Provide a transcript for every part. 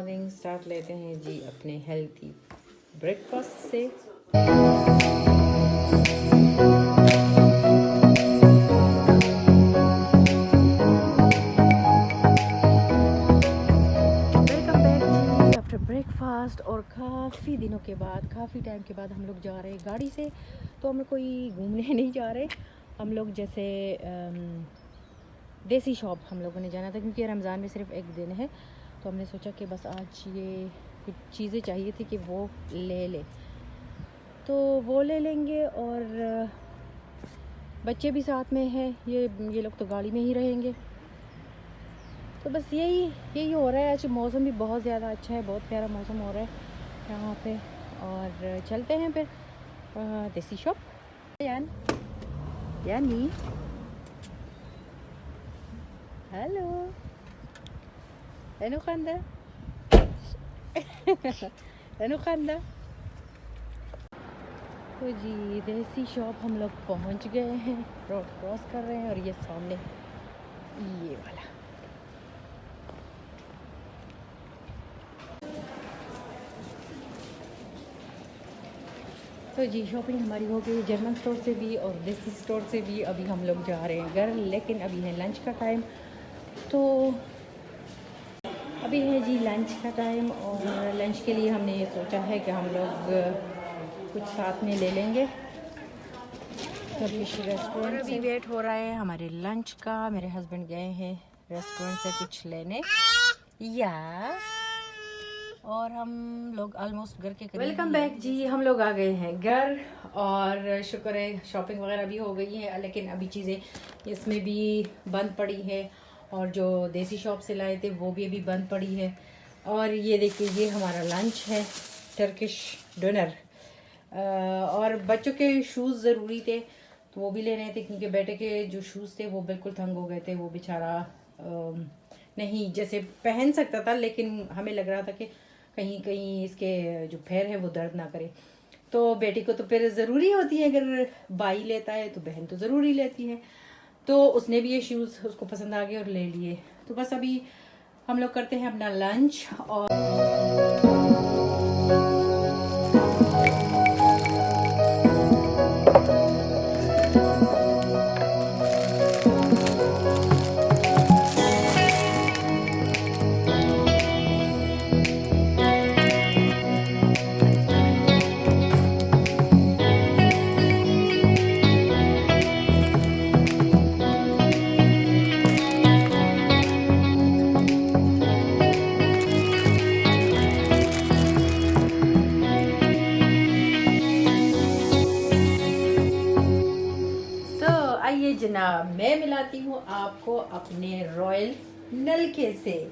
Morning start लेते हैं जी अपने हेल्थी ब्रेकफास्ट से। वेलकम बैक जी आफ्टर ब्रेकफास्ट। और काफ़ी दिनों के बाद, काफ़ी टाइम के बाद हम लोग जा रहे हैं गाड़ी से। तो हम कोई घूमने नहीं जा रहे, हम लोग जैसे देसी शॉप हम लोगों ने जाना था, क्योंकि रमज़ान में सिर्फ एक दिन है। तो हमने सोचा कि बस आज ये कुछ चीज़ें चाहिए थी कि वो ले ले, तो वो ले लेंगे। और बच्चे भी साथ में हैं, ये लोग तो गाड़ी में ही रहेंगे। तो बस यही हो रहा है। आज मौसम भी बहुत ज़्यादा अच्छा है, बहुत प्यारा मौसम हो रहा है यहाँ पे। और चलते हैं फिर देसी शॉप। यानी hello Ano Khanda? Ano Khanda? तो जी देसी शॉप हम लोग पहुंच गए हैं, रोड क्रॉस कर रहे हैं और ये सामने ये वाला। तो जी शॉपिंग हमारी हो गई जर्मन स्टोर से भी और देसी स्टोर से भी। अभी हम लोग जा रहे हैं घर, लेकिन अभी है लंच का टाइम। तो अभी है जी लंच का टाइम, और लंच के लिए हमने ये सोचा है कि हम लोग कुछ साथ में ले लेंगे टर्किश रेस्टोरेंट। अभी वेट हो रहा है हमारे लंच का। मेरे हस्बैंड गए हैं रेस्टोरेंट से कुछ लेने, या और हम लोग ऑलमोस्ट घर के करीब। वेलकम बैक जी, हम लोग आ गए हैं घर, और शुक्र है शॉपिंग वगैरह भी हो गई है, लेकिन अभी चीज़ें इसमें भी बंद पड़ी है। और जो देसी शॉप से लाए थे वो भी अभी बंद पड़ी है। और ये देखिए ये हमारा लंच है, टर्किश डिनर। और बच्चों के शूज़ ज़रूरी थे तो वो भी लेने थे, क्योंकि बेटे के जो शूज़ थे वो बिल्कुल तंग हो गए थे। वो बेचारा नहीं जैसे पहन सकता था, लेकिन हमें लग रहा था कि कहीं कहीं इसके जो पैर है वो दर्द ना करे। तो बेटी को तो फिर ज़रूरी होती है, अगर भाई लेता है तो बहन तो ज़रूरी लेती है। तो उसने भी ये शूज़ उसको पसंद आ गए और ले लिए। तो बस अभी हम लोग करते हैं अपना लंच। और आइए जनाब, मैं मिलाती हूँ आपको अपने रॉयल नलके से।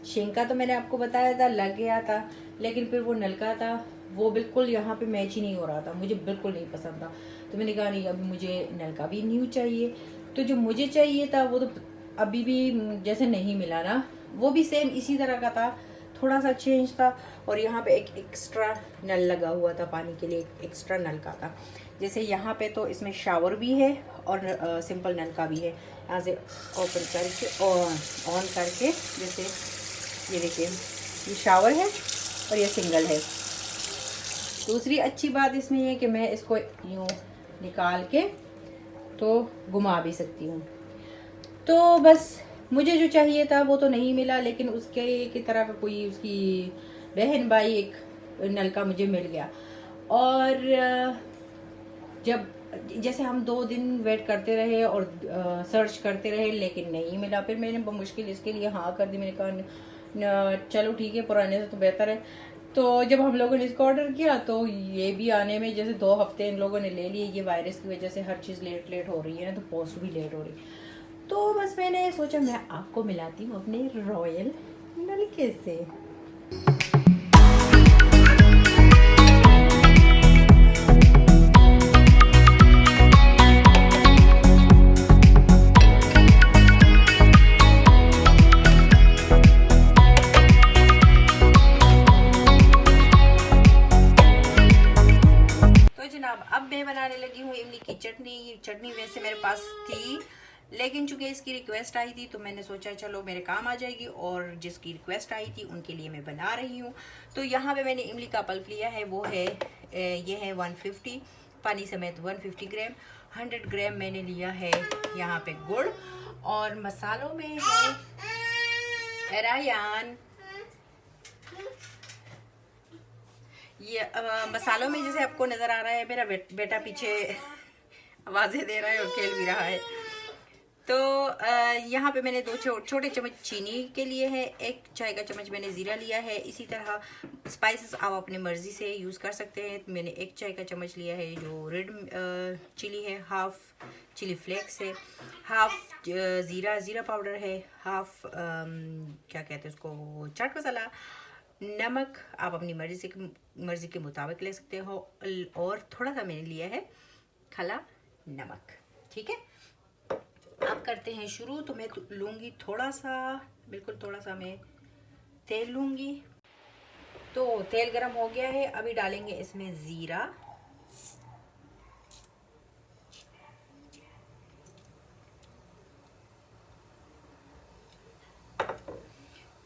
छिंका तो मैंने आपको बताया था लग गया था, लेकिन फिर वो नलका था वो बिल्कुल यहाँ पे मैच ही नहीं हो रहा था, मुझे बिल्कुल नहीं पसंद था। तो मैंने कहा नहीं, अभी मुझे नलका भी न्यू चाहिए। तो जो मुझे चाहिए था वो तो अभी भी जैसे नहीं मिला ना, वो भी सेम इसी तरह का था, थोड़ा सा चेंज था। और यहाँ पे एक एक्स्ट्रा नल लगा हुआ था, पानी के लिए एक एक्स्ट्रा नल का था। जैसे यहाँ पे तो इसमें शावर भी है और सिंपल नल का भी है। यहाँ से ओपन करके और ऑन करके, जैसे ये देखिए ये शावर है और ये सिंगल है। दूसरी अच्छी बात इसमें ये कि मैं इसको यूँ निकाल के तो घुमा भी सकती हूँ। तो बस मुझे जो चाहिए था वो तो नहीं मिला, लेकिन उसके की तरह का कोई उसकी बहन भाई एक नलका मुझे मिल गया। और जब जैसे हम 2 दिन वेट करते रहे और सर्च करते रहे, लेकिन नहीं मिला। फिर मैंने मुश्किल इसके लिए हाँ कर दी। मैंने कहा चलो ठीक है, पुराने से तो बेहतर है। तो जब हम लोगों ने इसको ऑर्डर किया तो ये भी आने में जैसे 2 हफ्ते इन लोगों ने ले लिए। ये वायरस की वजह से हर चीज़ लेट हो रही है ना, तो पोस्ट भी लेट हो रही। तो बस मैंने सोचा मैं आपको मिलाती हूँ अपने रॉयल नलके से। तो जनाब अब मैं बनाने लगी हूँ इमली की चटनी। चटनी वैसे मेरे पास थी, लेकिन चूंकि इसकी रिक्वेस्ट आई थी तो मैंने सोचा चलो मेरे काम आ जाएगी, और जिसकी रिक्वेस्ट आई थी उनके लिए मैं बना रही हूँ। तो यहाँ पे मैंने इमली का पल्प लिया है, वो है ये है 150, पानी समेत 150 ग्राम। 100 ग्राम मैंने लिया है यहाँ पे गुड़, और मसालों में है रायान, ये मसालों में जैसे आपको नजर आ रहा है मेरा बेटा पीछे आवाजें दे रहा है और खेल भी रहा है। तो यहाँ पे मैंने 2 छोटे चम्मच चीनी के लिए है, 1 चाय का चम्मच मैंने ज़ीरा लिया है। इसी तरह स्पाइसेस आप अपनी मर्ज़ी से यूज़ कर सकते हैं। मैंने 1 चाय का चम्मच लिया है जो रेड चिली है, हाफ चिली फ्लेक्स है, हाफ ज़ीरा पाउडर है, हाफ क्या कहते हैं उसको, चाट मसाला, नमक आप अपनी मर्ज़ी के मुताबिक ले सकते हो, और थोड़ा सा मैंने लिया है खला नमक। ठीक है, अब करते हैं शुरू। तो मैं लूँगी थोड़ा सा, बिल्कुल थोड़ा सा मैं तेल लूँगी। तो तेल गरम हो गया है, अभी डालेंगे इसमें ज़ीरा,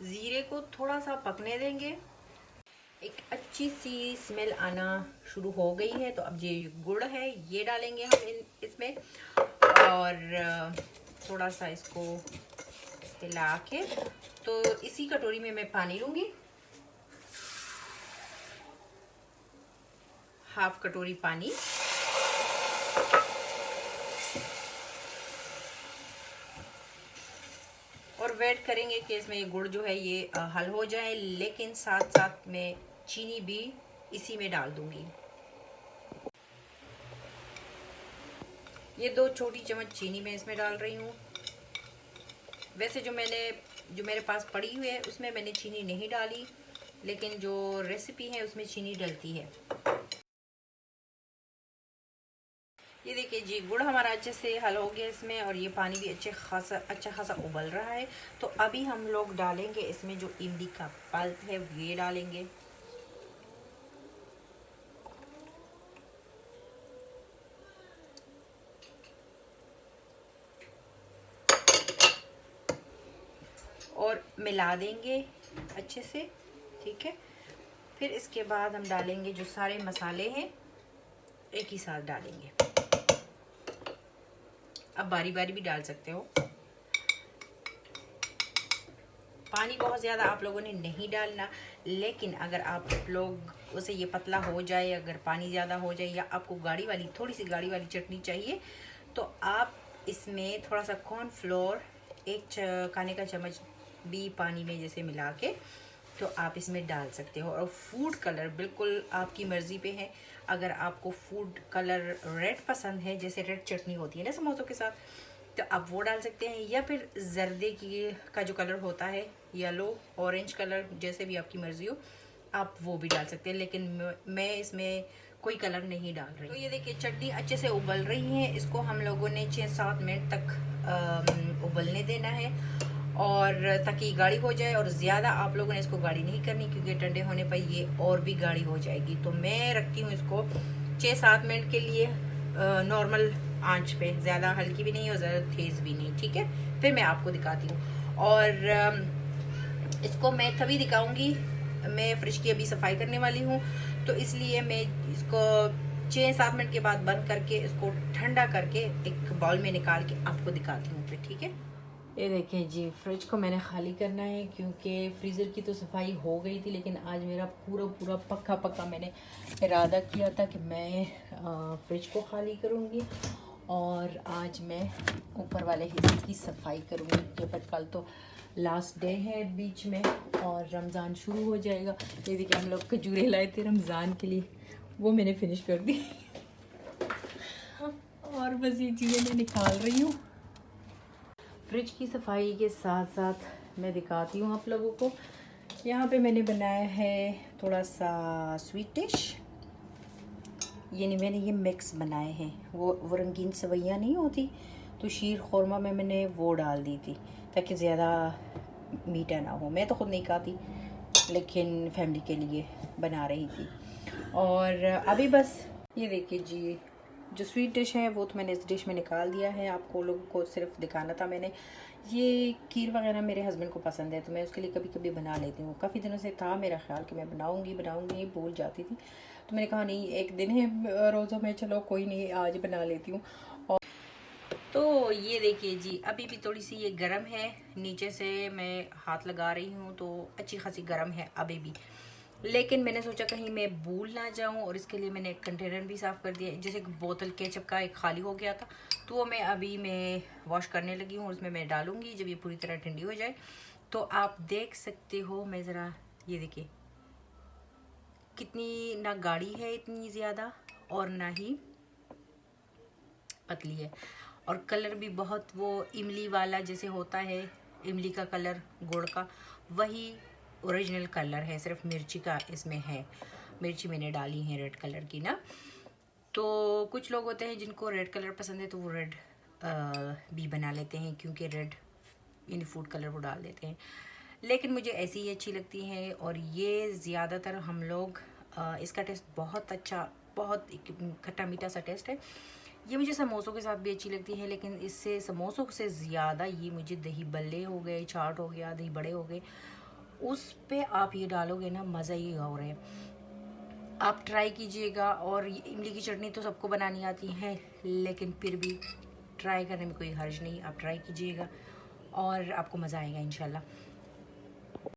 ज़ीरे को थोड़ा सा पकने देंगे। एक अच्छी सी स्मेल आना शुरू हो गई है, तो अब ये गुड़ है ये डालेंगे हम इसमें, और थोड़ा सा इसको हिला के, तो इसी कटोरी में मैं पानी लूँगी, हाफ कटोरी पानी, और वेट करेंगे कि इसमें ये गुड़ जो है ये हल हो जाए, लेकिन साथ साथ मैं चीनी भी इसी में डाल दूंगी। ये 2 छोटी चम्मच चीनी मैं इसमें डाल रही हूँ। वैसे जो मेरे पास पड़ी हुई है उसमें मैंने चीनी नहीं डाली, लेकिन जो रेसिपी है उसमें चीनी डलती है। ये देखिए जी, गुड़ हमारा अच्छे से हल हो गया इसमें, और ये पानी भी अच्छा खासा उबल रहा है। तो अभी हम लोग डालेंगे इसमें जो इमली का पल्प है ये डालेंगे, और मिला देंगे अच्छे से। ठीक है, फिर इसके बाद हम डालेंगे जो सारे मसाले हैं एक ही साथ डालेंगे। अब बारी बारी भी डाल सकते हो। पानी बहुत ज़्यादा आप लोगों ने नहीं डालना, लेकिन अगर आप लोग उसे ये पतला हो जाए, अगर पानी ज़्यादा हो जाए, या आपको थोड़ी सी गाढ़ी वाली चटनी चाहिए, तो आप इसमें थोड़ा सा कॉर्नफ्लोर 1 खाने का चम्मच भी पानी में जैसे मिला के तो आप इसमें डाल सकते हो। और फूड कलर बिल्कुल आपकी मर्ज़ी पे है। अगर आपको फूड कलर रेड पसंद है, जैसे रेड चटनी होती है ना समोसों के साथ, तो आप वो डाल सकते हैं, या फिर जर्दे का जो कलर होता है, येलो ऑरेंज कलर, जैसे भी आपकी मर्ज़ी हो आप वो भी डाल सकते हैं, लेकिन मैं इसमें कोई कलर नहीं डाल रही। तो ये देखिए चटनी अच्छे से उबल रही है, इसको हम लोगों ने 6-7 मिनट तक उबलने देना है, और ताकि गाढ़ी हो जाए। और ज़्यादा आप लोगों ने इसको गाढ़ी नहीं करनी, क्योंकि ठंडे होने पर ये और भी गाढ़ी हो जाएगी। तो मैं रखती हूँ इसको 6-7 मिनट के लिए नॉर्मल आंच पे, ज़्यादा हल्की भी नहीं और ज़्यादा तेज़ भी नहीं। ठीक है, फिर मैं आपको दिखाती हूँ। और इसको मैं तभी दिखाऊंगी, मैं फ्रिज की अभी सफाई करने वाली हूँ, तो इसलिए मैं इसको 6-7 मिनट के बाद बंद करके इसको ठंडा करके एक बाउल में निकाल के आपको दिखाती हूँ फिर। ठीक है, ये देखिए जी, फ्रिज को मैंने खाली करना है, क्योंकि फ्रीज़र की तो सफाई हो गई थी, लेकिन आज मेरा पूरा पक्का मैंने इरादा किया था कि मैं फ्रिज को खाली करूँगी, और आज मैं ऊपर वाले हिस्से की सफाई करूँगी, क्योंकि कल तो लास्ट डे है बीच में और रमज़ान शुरू हो जाएगा। ये देखिए हम लोग खजूरें लाए थे रमज़ान के लिए, वो मैंने फिनिश कर दी और बस ये चीज़ें मैं निकाल रही हूँ। फ्रिज की सफाई के साथ साथ मैं दिखाती हूँ आप लोगों को। यहाँ पे मैंने बनाया है थोड़ा सा स्वीट डिश, यानी मैंने ये मिक्स बनाए हैं। वो रंगीन सवैयाँ नहीं होती, तो शीर खुरमा में मैंने वो डाल दी थी ताकि ज़्यादा मीठा ना हो। मैं तो ख़ुद नहीं खाती, लेकिन फैमिली के लिए बना रही थी। और अभी बस ये देखिए जी, जो स्वीट डिश है वो तो मैंने इस डिश में निकाल दिया है, आपको लोगों को सिर्फ दिखाना था मैंने। ये खीर वगैरह मेरे हस्बैंड को पसंद है तो मैं उसके लिए कभी कभी बना लेती हूँ। काफ़ी दिनों से था मेरा ख्याल कि मैं बनाऊँगी भूल जाती थी, तो मैंने कहा नहीं एक दिन है रोज़ों में, चलो कोई नहीं आज बना लेती हूँ। और तो ये देखिए जी, अभी भी थोड़ी सी ये गर्म है, नीचे से मैं हाथ लगा रही हूँ तो अच्छी खासी गर्म है अभी भी, लेकिन मैंने सोचा कहीं मैं भूल ना जाऊं, और इसके लिए मैंने एक कंटेनर भी साफ़ कर दिया। जैसे एक बोतल केचप का एक खाली हो गया था तो वो मैं वॉश करने लगी हूँ और उसमें मैं डालूंगी जब ये पूरी तरह ठंडी हो जाए। तो आप देख सकते हो, मैं ज़रा ये देखिए कितनी ना गाढ़ी है इतनी ज़्यादा और ना ही पतली है, और कलर भी बहुत वो इमली वाला जैसे होता है, इमली का कलर गुड़ का, वही ओरिजिनल कलर है, सिर्फ मिर्ची का इसमें है। मिर्ची मैंने डाली है रेड कलर की ना। तो कुछ लोग होते हैं जिनको रेड कलर पसंद है तो वो रेड भी बना लेते हैं, क्योंकि रेड इन फूड कलर वो डाल देते हैं, लेकिन मुझे ऐसी ही अच्छी लगती है। और ये ज़्यादातर हम लोग इसका टेस्ट बहुत अच्छा, बहुत खट्टा मीठा सा टेस्ट है। ये मुझे समोसों के साथ भी अच्छी लगती है, लेकिन इससे समोसों से ज़्यादा ये मुझे दही बल्ले हो गए, चाट हो गया, दही बड़े हो गए, उस पे आप ये डालोगे ना मज़ा ही और है। आप ट्राई कीजिएगा। और इमली की चटनी तो सबको बनानी आती है, लेकिन फिर भी ट्राई करने में कोई हर्ज नहीं, आप ट्राई कीजिएगा और आपको मज़ा आएगा इंशाल्लाह।